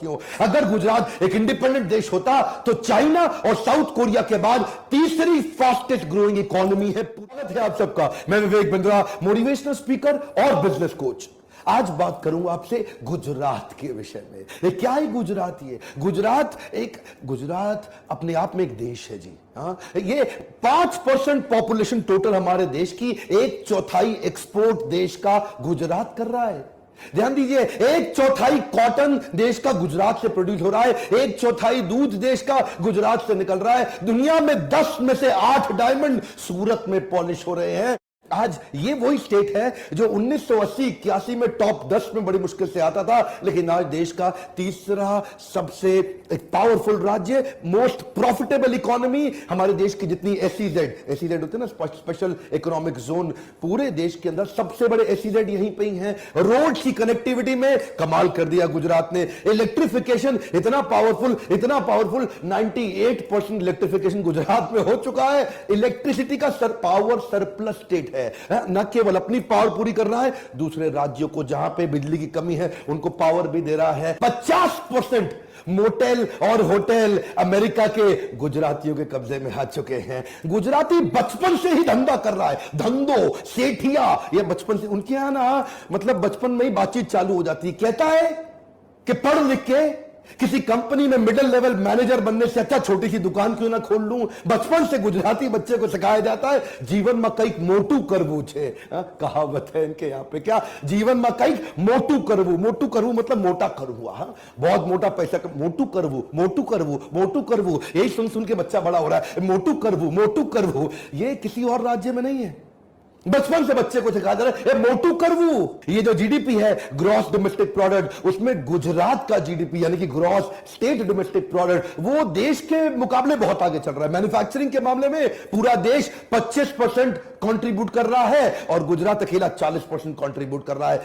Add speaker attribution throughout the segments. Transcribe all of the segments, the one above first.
Speaker 1: भारतवासियों, अगर गुजरात एक इंडिपेंडेंट देश होता तो चाइना और साउथ कोरिया के बाद तीसरी फास्टेस्ट ग्रोइंग इकोनॉमी है। स्वागत है आप सबका, मैं विवेक बिंद्रा, मोटिवेशनल स्पीकर और बिजनेस कोच। आज बात करूंगा आपसे गुजरात के विषय में। ये क्या है गुजरात? ये गुजरात अपने आप में एक देश है जी। हाँ, ये 5% पॉपुलेशन टोटल हमारे देश की, 1/4 एक्सपोर्ट देश का गुजरात कर रहा है। ध्यान दीजिए, 1/4 कॉटन देश का गुजरात से प्रोड्यूस हो रहा है, 1/4 दूध देश का गुजरात से निकल रहा है। दुनिया में 10 में से 8 डायमंड सूरत में पॉलिश हो रहे हैं। आज ये वही स्टेट है जो 1980-81 में टॉप 10 में बड़ी मुश्किल से आता था, लेकिन आज देश का तीसरा सबसे एक पावरफुल राज्य, मोस्ट प्रॉफिटेबल इकोनॉमी। हमारे देश की जितनी एसईजेड होते हैं ना, स्पेशल इकोनॉमिक जोन, पूरे देश के अंदर सबसे बड़े एसईजेड यहीं पे ही हैं। रोड की कनेक्टिविटी में कमाल कर दिया गुजरात ने। इलेक्ट्रिफिकेशन इतना पावरफुल 98% इलेक्ट्रिफिकेशन गुजरात में हो चुका है। इलेक्ट्रिसिटी का पावर सरप्लस स्टेट है। न केवल अपनी पावर पूरी कर रहा है, दूसरे राज्यों को जहां पे बिजली की कमी है उनको पावर भी दे रहा है। 50% मोटेल और होटल अमेरिका के गुजरातियों के कब्जे में आ चुके हैं। गुजराती बचपन से ही धंधा कर रहा है, धंधो सेठिया, ये बचपन से उनके यहां ना, मतलब बचपन में ही बातचीत चालू हो जाती है। कहता है कि पढ़ लिख के किसी कंपनी में मिडिल लेवल मैनेजर बनने से अच्छा छोटी सी दुकान क्यों ना खोल लूं। बचपन से गुजराती बच्चे को सिखाया जाता है जीवन में कई मोटू करवू छे। कहावत है इनके यहां पे, क्या जीवन में कई मोटू करवू मतलब मोटा करवू। बहुत मोटा पैसा, मोटू करवू, यही सुन के बच्चा बड़ा हो रहा है। मोटू करवू, ये किसी और राज्य में नहीं है। बचपन से बच्चे को सिखा दे रहे मोटू करवू। ये जो जीडीपी है, ग्रॉस डोमेस्टिक प्रोडक्ट, उसमें गुजरात का जीडीपी यानी कि ग्रॉस स्टेट डोमेस्टिक प्रोडक्ट, वो देश के मुकाबले बहुत आगे चल रहा है। मैन्युफैक्चरिंग के मामले में पूरा देश 25% कंट्रीब्यूट कर रहा है और गुजरात अकेला 40% कंट्रीब्यूट कर रहा है।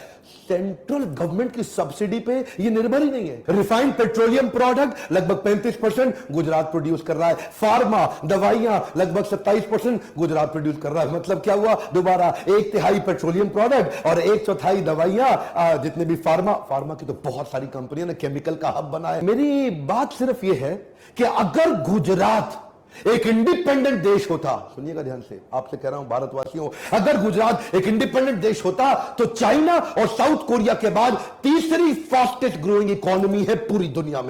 Speaker 1: सेंट्रल गवर्नमेंट की सब्सिडी पे ये निर्भर ही नहीं है। रिफाइंड पेट्रोलियम प्रोडक्ट लगभग 35% गुजरात प्रोड्यूस कर रहा है। फार्मा दवाइयां लगभग 27% गुजरात प्रोड्यूस कर रहा है। मतलब क्या हुआ? दोबारा 1/3 पेट्रोलियम प्रोडक्ट और 1/4 दवाइयां। जितने भी फार्मा की तो बहुत सारी कंपनियां ने केमिकल का हब बना है। मेरी बात सिर्फ यह है कि अगर गुजरात एक इंडिपेंडेंट देश होता, सुनिएगा ध्यान से, आपसे कह रहा हूं भारतवासियों, अगर गुजरात एक इंडिपेंडेंट देश होता तो चाइना और साउथ कोरिया के बाद तीसरी फास्टेस्ट ग्रोइंग इकोनॉमी है पूरी दुनिया में।